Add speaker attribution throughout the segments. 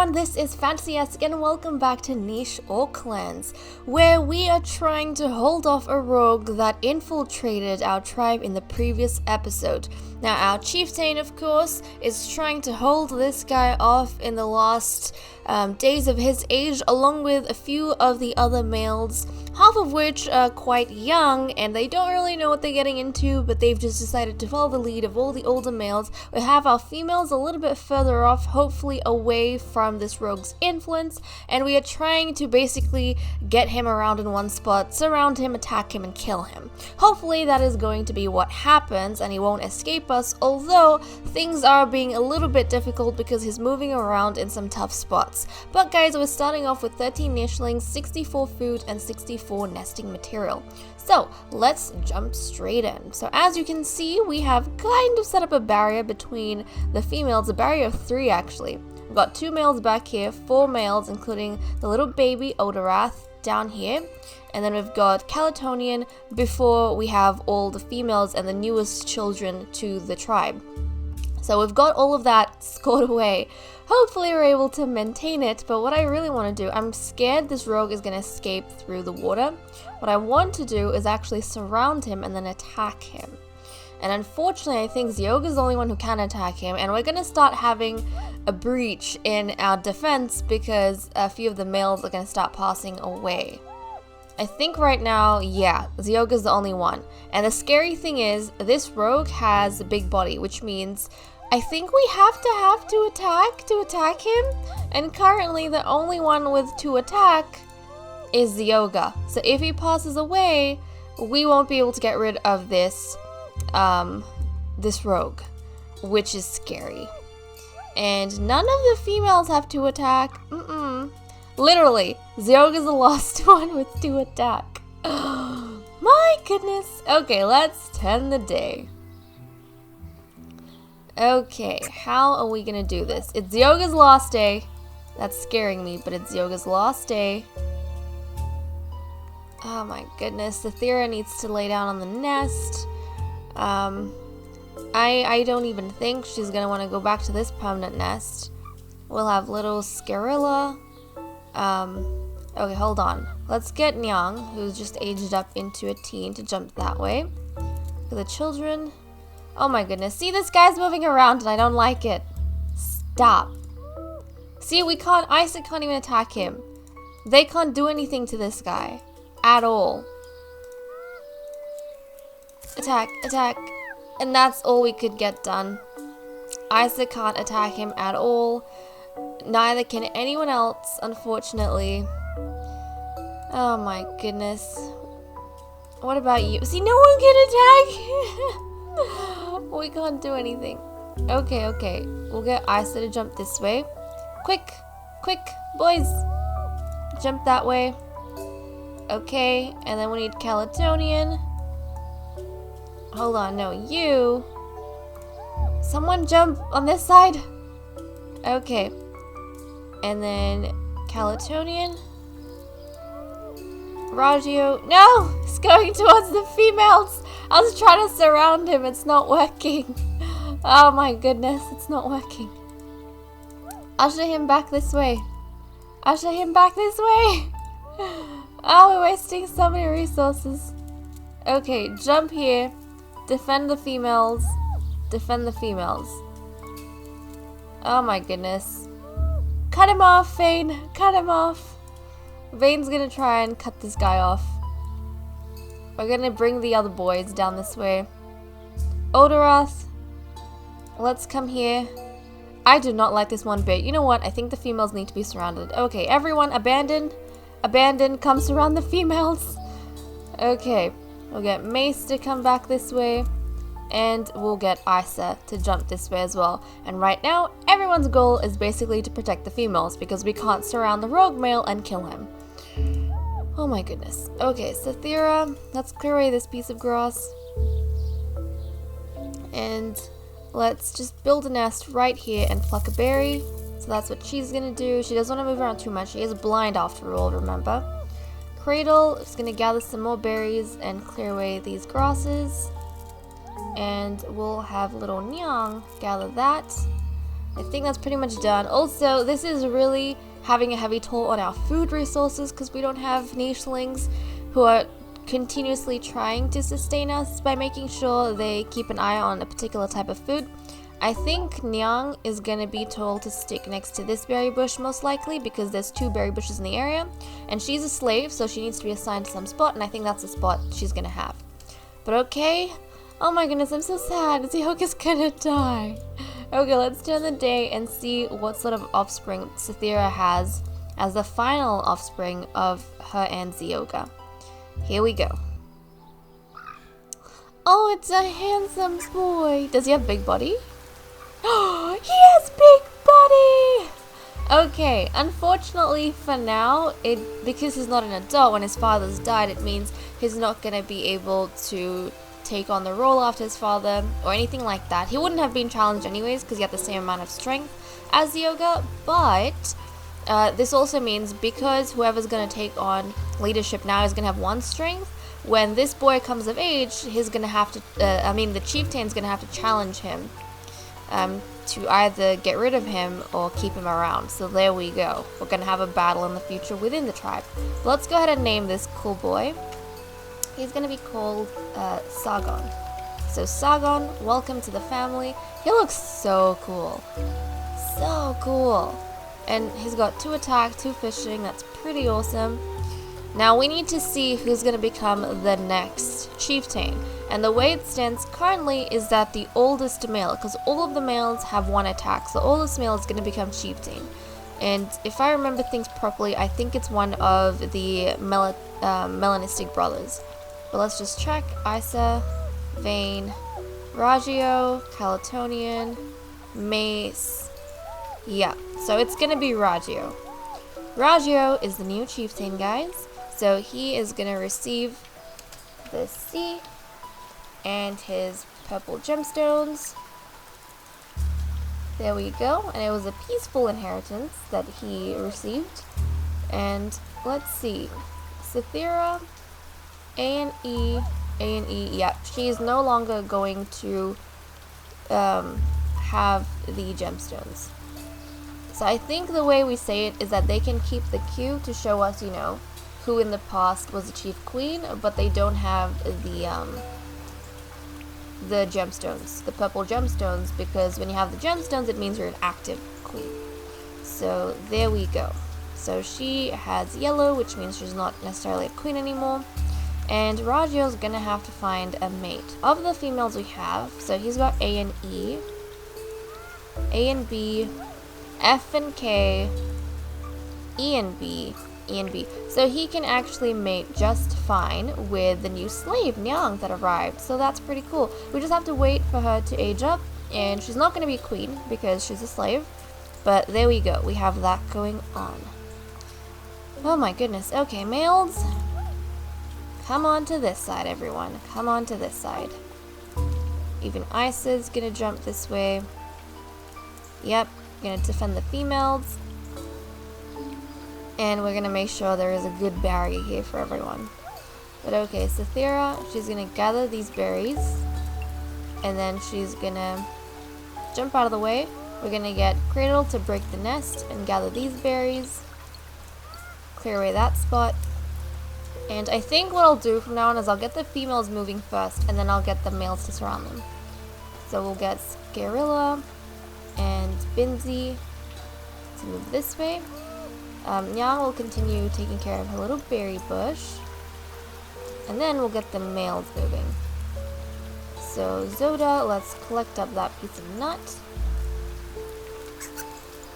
Speaker 1: everyone, this is FantasyEsque and welcome back to Niche Orc Lands, where we are trying to hold off a rogue that infiltrated our tribe in the previous episode. Now our chieftain, of course, is trying to hold this guy off in the last days of his age, along with a few of the other males, half of which are quite young and they don't really know what they're getting into, but they've just decided to follow the lead of all the older males. We have our females a little bit further off, hopefully away from this rogue's influence, and we are trying to basically get him around in one spot, surround him, attack him, and kill him. Hopefully that is going to be what happens and he won't escape us, although things are being a little bit difficult because he's moving around in some tough spots. But guys, we're starting off with 13 nishlings, 64 food, and 64 nesting material. So let's jump straight in. So as you can see, we have kind of set up a barrier between the females, a barrier of 3 actually. We've got 2 males back here, 4 males, including the little baby Odorath down here. And then we've got Calatonian before we have all the females and the newest children to the tribe. So we've got all of that scored away. Hopefully we're able to maintain it, but what I really want to do, I'm scared this rogue is going to escape through the water. What I want to do is actually surround him and then attack him. And unfortunately, I think Zioga is the only one who can attack him, and we're going to start having a breach in our defense because a few of the males are going to start passing away. I think right now, yeah, Zioga is the only one. And the scary thing is, this rogue has a big body, which means I think we have to attack him. And currently, the only one with to attack is Zioga. So if he passes away, we won't be able to get rid of this this rogue, which is scary. And none of the females have to attack. Literally, Zioga's the last one with to attack. My goodness. Okay, let's tend the day. Okay, how are we gonna do this? It's Zioga's last day. That's scaring me, but it's Zioga's last day. Oh my goodness, Sathira needs to lay down on the nest. I don't even think she's gonna want to go back to this permanent nest. We'll have little Scarilla. Okay, hold on. Let's get Nyang, who's just aged up into a teen, to jump that way. For the children. Oh my goodness. See, this guy's moving around and I don't like it. Stop. See, Isaac can't even attack him. They can't do anything to this guy. At all. Attack, attack. And that's all we could get done. Isaac can't attack him at all. Neither can anyone else, unfortunately. Oh my goodness. What about you? See, no one can attack. We can't do anything. Okay. We'll get Isa to jump this way. Quick, boys. Jump that way. Okay, and then we need Calatonian. Hold on, no, you. Someone jump on this side. Okay. And then Calatonian. Raggio. No! It's going towards the females. I was trying to surround him. It's not working. Oh my goodness. It's not working. Usher him back this way. Usher him back this way. Oh, we're wasting so many resources. Okay, jump here. Defend the females. Defend the females. Oh my goodness. Cut him off, Vane. Cut him off. Vane's gonna try and cut this guy off. We're gonna bring the other boys down this way. Odorath, let's come here. I do not like this one bit. You know what? I think the females need to be surrounded. Okay, everyone, abandon. Abandon, come surround the females. Okay, we'll get Mace to come back this way. And we'll get Isa to jump this way as well. And right now, everyone's goal is basically to protect the females because we can't surround the rogue male and kill him. Oh my goodness. Okay, Sathira, let's clear away this piece of grass. And let's just build a nest right here and pluck a berry. So that's what she's gonna do. She doesn't want to move around too much. She is blind after all, remember. Cradle is gonna gather some more berries and clear away these grasses. And we'll have little Nyang gather that. I think that's pretty much done. Also, this is really having a heavy toll on our food resources because we don't have nichelings who are continuously trying to sustain us by making sure they keep an eye on a particular type of food. I think Nyang is going to be told to stick next to this berry bush most likely because there's 2 berry bushes in the area, and she's a slave, so she needs to be assigned to some spot, and I think that's the spot she's going to have. But okay. Oh my goodness, I'm so sad. Zioka's gonna die. Okay, let's turn the day and see what sort of offspring Cythera has as the final offspring of her and Zioka. Here we go. Oh, it's a handsome boy. Does he have big body? Oh, he has big body! Okay, unfortunately for now, because he's not an adult when his father's died, it means he's not gonna be able to take on the role after his father or anything like that. He wouldn't have been challenged anyways because he had the same amount of strength as Zioka, but this also means because whoever's going to take on leadership now is going to have 1 strength, when this boy comes of age, he's going to have to, the chieftain's going to have to challenge him to either get rid of him or keep him around. So there we go. We're going to have a battle in the future within the tribe. But let's go ahead and name this cool boy. He's going to be called Sargon. So Sargon, welcome to the family. He looks so cool. So cool. And he's got 2 attack, 2 fishing. That's pretty awesome. Now we need to see who's going to become the next chieftain. And the way it stands currently is that the oldest male, because all of the males have 1 attack, so the oldest male is going to become chieftain. And if I remember things properly, I think it's one of the melanistic brothers. But let's just check. Isa, Vane, Ragio, Calatonian, Mace. Yeah, so it's gonna be Ragio. Ragio is the new chieftain, guys. So he is gonna receive the C and his purple gemstones. There we go. And it was a peaceful inheritance that he received. And let's see. Cythera. A&E, yeah, she is no longer going to have the gemstones. So I think the way we say it is that they can keep the Q to show us, you know, who in the past was the chief queen, but they don't have the gemstones, the purple gemstones, because when you have the gemstones, it means you're an active queen. So there we go. So she has yellow, which means she's not necessarily a queen anymore. And Ragio's gonna have to find a mate. Of the females we have, so he's got A and E, A and B, F and K, E and B, E and B. So he can actually mate just fine with the new slave, Nyang, that arrived. So that's pretty cool. We just have to wait for her to age up, and she's not gonna be a queen because she's a slave. But there we go, we have that going on. Oh my goodness. Okay, males. Come on to this side, everyone. Come on to this side. Even Isa's gonna jump this way. Yep, gonna defend the females. And we're gonna make sure there is a good barrier here for everyone. But okay, Cythera, she's gonna gather these berries. And then she's gonna jump out of the way. We're gonna get Cradle to break the nest and gather these berries. Clear away that spot. And I think what I'll do from now on is I'll get the females moving first, and then I'll get the males to surround them. So we'll get Scarilla and Binzi to move this way. Nyang will continue taking care of her little berry bush. And then we'll get the males moving. So Zoda, let's collect up that piece of nut.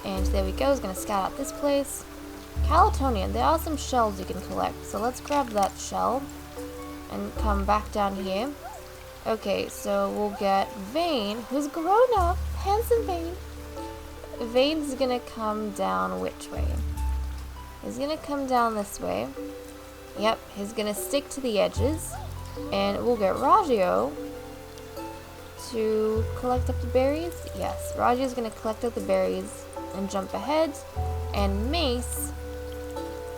Speaker 1: And there we go, he's gonna scout out this place. Calatonian, there are some shells you can collect, so let's grab that shell and come back down here. Okay, so we'll get Vane, who's grown up, handsome Vane. Vane's gonna come down which way? He's gonna come down this way. Yep, he's gonna stick to the edges, and we'll get Ragio to collect up the berries. Yes, Ragio's gonna collect up the berries and jump ahead, and Mace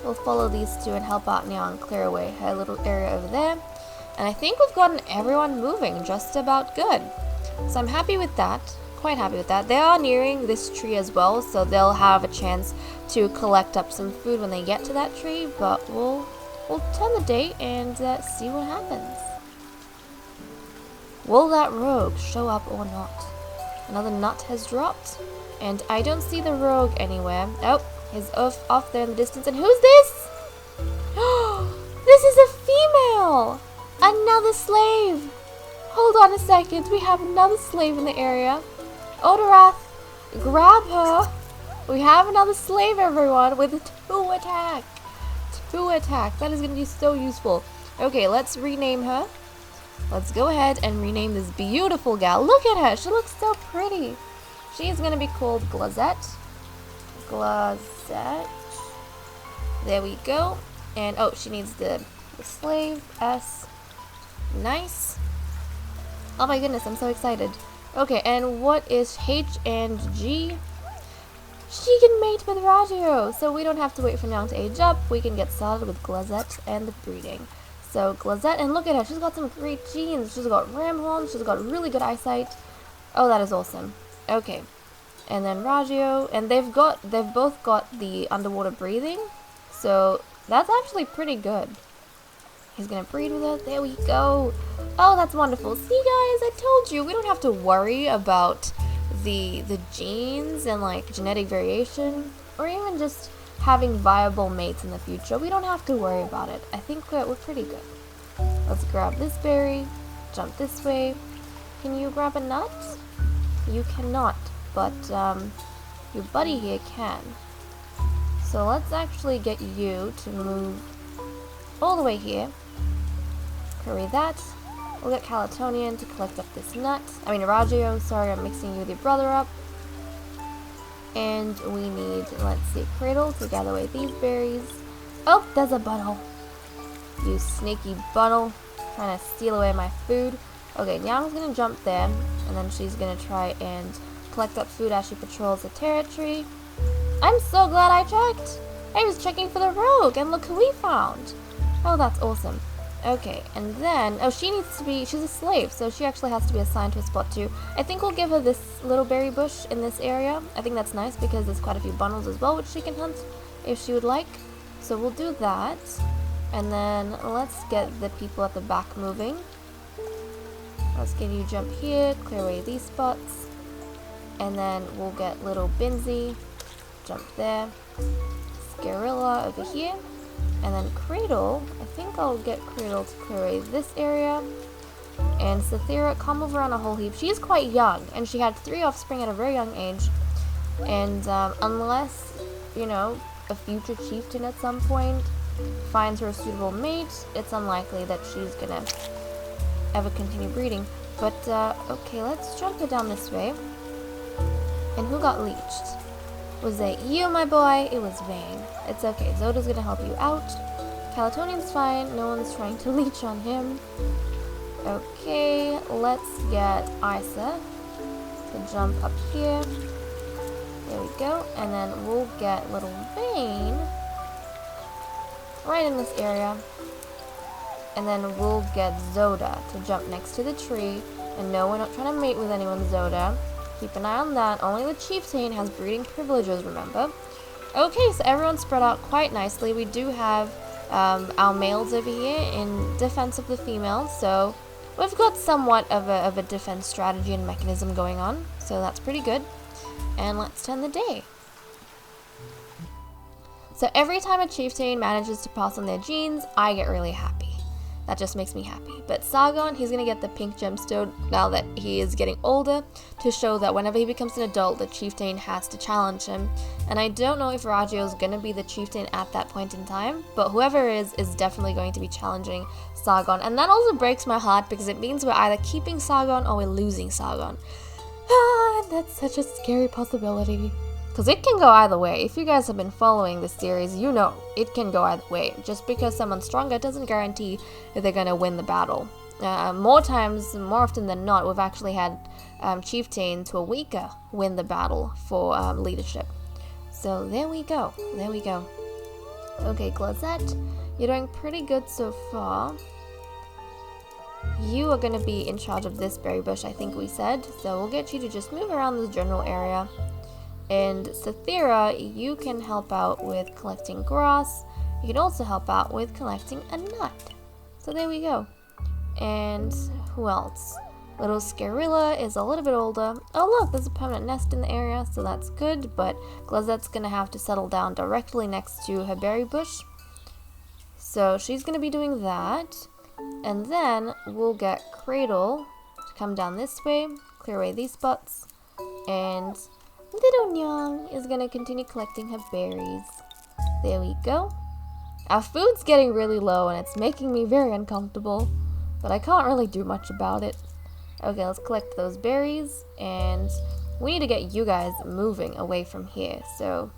Speaker 1: will follow these two and help out Nyang clear away her little area over there. And I think we've gotten everyone moving just about good. So I'm happy with that. quite happy with that. They are nearing this tree as well, so they'll have a chance to collect up some food when they get to that tree, but we'll turn the date and see what happens. Will that rogue show up or not? Another nut has dropped, and I don't see the rogue anywhere. Oh, he's off there in the distance, and who's this? This is a female! Another slave! Hold on a second, we have another slave in the area. Odorath, grab her. We have another slave, everyone, with a 2 attack. 2 attack, that is going to be so useful. Okay, let's rename her. Let's go ahead and rename this beautiful gal. Look at her, she looks so pretty. She's going to be called Glazette. Glazette. There we go. And, oh, she needs the slave, S. Nice. Oh my goodness, I'm so excited. Okay, and what is H and G? She can mate with Ragio, so we don't have to wait for now to age up. We can get started with Glazette and the breeding. So Glazette, and look at her, she's got some great genes. She's got ram horns, she's got really good eyesight. Oh, that is awesome. Okay, and then Ragio, and they've both got the underwater breathing, so that's actually pretty good. He's gonna breed with her. There we go. Oh, that's wonderful. See, guys, I told you we don't have to worry about the genes and like genetic variation, or even just having viable mates in the future. We don't have to worry about it. I think we're pretty good. Let's grab this berry. Jump this way. Can you grab a nut? You cannot, but your buddy here can. So let's actually get you to move all the way here. Curry that. We'll get Calatonian to collect up this nut. I mean, Ragio, sorry, I'm mixing you with your brother up. And we need, let's see, Cradle to gather away these berries. Oh, there's a Bunnel. You sneaky Bunnel, trying to steal away my food. Okay, Nyang's gonna jump there, and then she's gonna try and collect up food as she patrols the territory. I'm so glad I checked. I was checking for the rogue, and look who we found. Oh, that's awesome. Okay, and then, oh, she's a slave, so she actually has to be assigned to a spot too. I think we'll give her this little berry bush in this area. I think that's nice because there's quite a few bundles as well, which she can hunt if she would like. So we'll do that. And then let's get the people at the back moving. Let's get you jump here, clear away these spots. And then we'll get little Binsey, jump there. Scarilla over here. And then Cradle, I think I'll get Cradle to clear away this area. And Cythera, come over on a whole heap. She is quite young, and she had 3 offspring at a very young age. And unless, you know, a future chieftain at some point finds her a suitable mate, it's unlikely that she's gonna ever continue breeding. But, okay, let's jump it down this way. And who got leeched? Was it you, my boy? It was Vane. It's okay. Zoda's gonna help you out. Calatonian's fine. No one's trying to leech on him. Okay, let's get Isa to jump up here. There we go. And then we'll get little Vane right in this area. And then we'll get Zoda to jump next to the tree. And no, we're not trying to mate with anyone, Zoda. Keep an eye on that. Only the chieftain has breeding privileges, remember? Okay, so everyone's spread out quite nicely. We do have our males over here in defense of the females, so we've got somewhat of a defense strategy and mechanism going on, so that's pretty good. And let's turn the day. So every time a chieftain manages to pass on their genes, I get really happy. That just makes me happy. But Sargon, he's going to get the pink gemstone now that he is getting older, to show that whenever he becomes an adult, the chieftain has to challenge him. And I don't know if Ragio is going to be the chieftain at that point in time, but whoever is definitely going to be challenging Sargon. And that also breaks my heart because it means we're either keeping Sargon or we're losing Sargon. Ah, that's such a scary possibility. Because it can go either way. If you guys have been following this series, you know it can go either way. Just because someone's stronger doesn't guarantee that they're going to win the battle. More often than not, we've actually had chieftains who are weaker win the battle for leadership. So there we go. There we go. Okay, Glazette, you're doing pretty good so far. You are going to be in charge of this berry bush, I think we said. So we'll get you to just move around the general area. And Sathira, you can help out with collecting grass. You can also help out with collecting a nut. So there we go. And who else? Little Scarilla is a little bit older. Oh look, there's a permanent nest in the area, so that's good. But Glazette's going to have to settle down directly next to her berry bush. So she's going to be doing that. And then we'll get Cradle to come down this way, clear away these spots, and little Nyang is going to continue collecting her berries. There we go. Our food's getting really low and it's making me very uncomfortable, but I can't really do much about it. Okay, let's collect those berries, and we need to get you guys moving away from here. So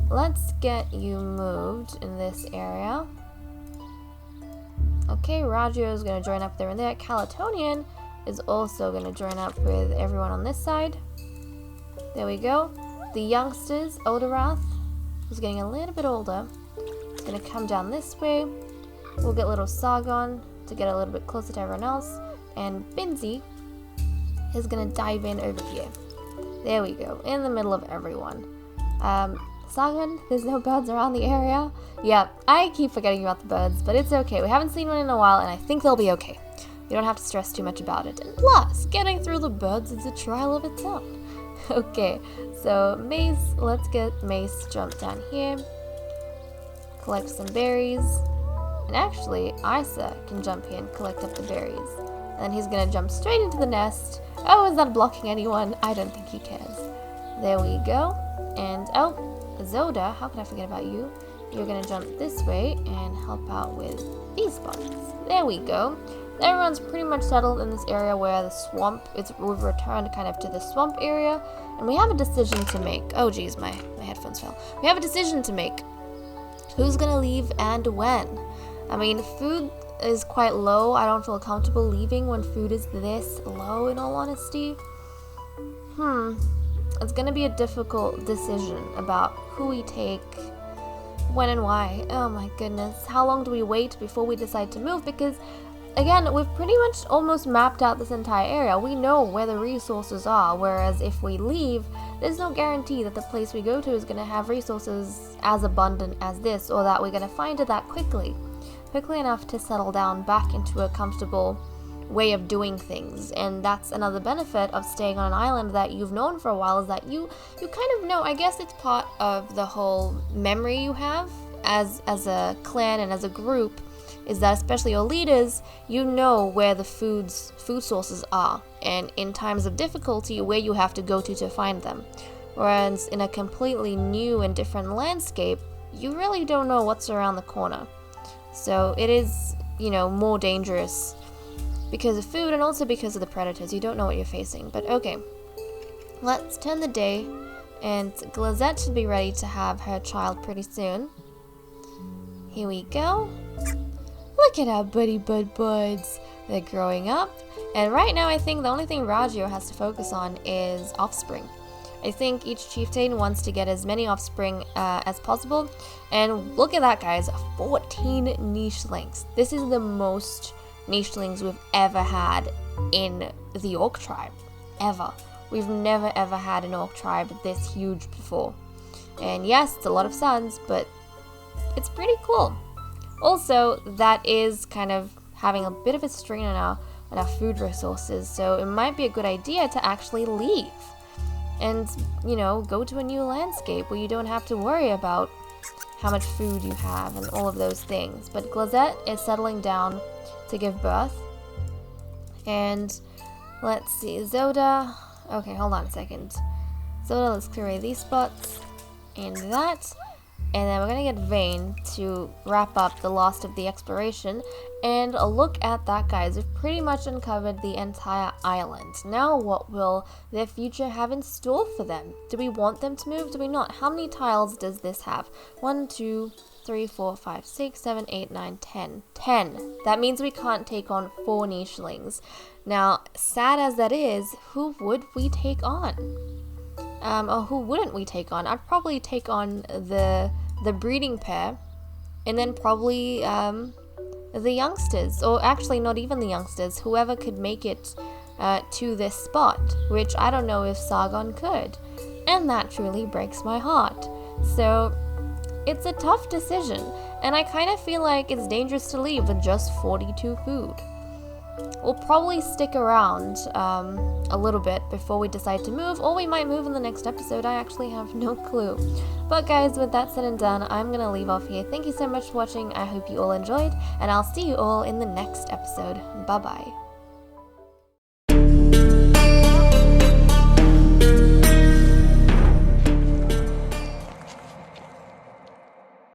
Speaker 1: let's get you moved in this area. Okay, Raggio is going to join up there and there. Calatonian is also going to join up with everyone on this side. There we go. The youngsters, Odorath, who's getting a little bit older, is going to come down this way. We'll get little Sargon to get a little bit closer to everyone else. And Binzi is going to dive in over here. There we go, in the middle of everyone. Sargon, there's no birds around the area. Yeah, I keep forgetting about the birds, but it's okay. We haven't seen one in a while, and I think they'll be okay. You don't have to stress too much about it. And plus, getting through the birds is a trial of its own. Okay, so Mace, let's get Mace jump down here. Collect some berries. And actually, Isa can jump here and collect up the berries. And then he's going to jump straight into the nest. Oh, is that blocking anyone? I don't think he cares. There we go. And, oh, Zoda, how could I forget about you? You're going to jump this way and help out with these spots. There we go. Everyone's pretty much settled in this area where the swamp, we've returned kind of to the swamp area. And we have a decision to make. Oh, geez, my headphones fell. We have a decision to make. Who's going to leave and when? I mean, food is quite low. I don't feel comfortable leaving when food is this low, in all honesty. It's going to be a difficult decision about who we take, when and why. Oh my goodness. How long do we wait before we decide to move? Because, again, we've pretty much almost mapped out this entire area. We know where the resources are, whereas if we leave, there's no guarantee that the place we go to is going to have resources as abundant as this, or that we're going to find it that quickly enough to settle down back into a comfortable way of doing things. And that's another benefit of staying on an island that you've known for a while, is that you kind of know, I guess it's part of the whole memory you have as a clan and as a group, is that especially your leaders, you know where the food sources are, and in times of difficulty where you have to go to find them. Whereas in a completely new and different landscape, you really don't know what's around the corner. So it is, more dangerous because of food and also because of the predators. You don't know what you're facing. But okay, let's turn the day, and Glazette should be ready to have her child pretty soon. Here we go. Look at our buddy buds. They're growing up. And right now I think the only thing Raggio has to focus on is offspring. I think each chieftain wants to get as many offspring as possible. And look at that, guys. 14 nichelings. This is the most nichelings we've ever had in the Orc Tribe. Ever. We've never ever had an Orc Tribe this huge before. And yes, it's a lot of sons, but it's pretty cool. Also, that is kind of having a bit of a strain on our food resources, so it might be a good idea to actually leave and, go to a new landscape where you don't have to worry about how much food you have and all of those things. But Glazette is settling down to give birth. And let's see, Zoda. Okay, hold on a second. Zoda, let's clear away these spots and that. And then we're going to get Vane to wrap up the last of the exploration. And look at that, guys. We've pretty much uncovered the entire island. Now what will their future have in store for them? Do we want them to move? Do we not? How many tiles does this have? 1, 2, 3, 4, 5, 6, 7, 8, 9, 10. 10. That means we can't take on 4 nichelings. Now, sad as that is, who would we take on? Or who wouldn't we take on? I'd probably take on the breeding pair, and then probably the youngsters, or actually not even the youngsters, whoever could make it to this spot, which I don't know if Sargon could. And that truly breaks my heart. So it's a tough decision, and I kind of feel like it's dangerous to leave with just 42 food. We'll probably stick around a little bit before we decide to move, or we might move in the next episode. I actually have no clue. But guys, with that said and done, I'm gonna leave off here. Thank you so much for watching. I hope you all enjoyed, and I'll see you all in the next episode. Bye bye.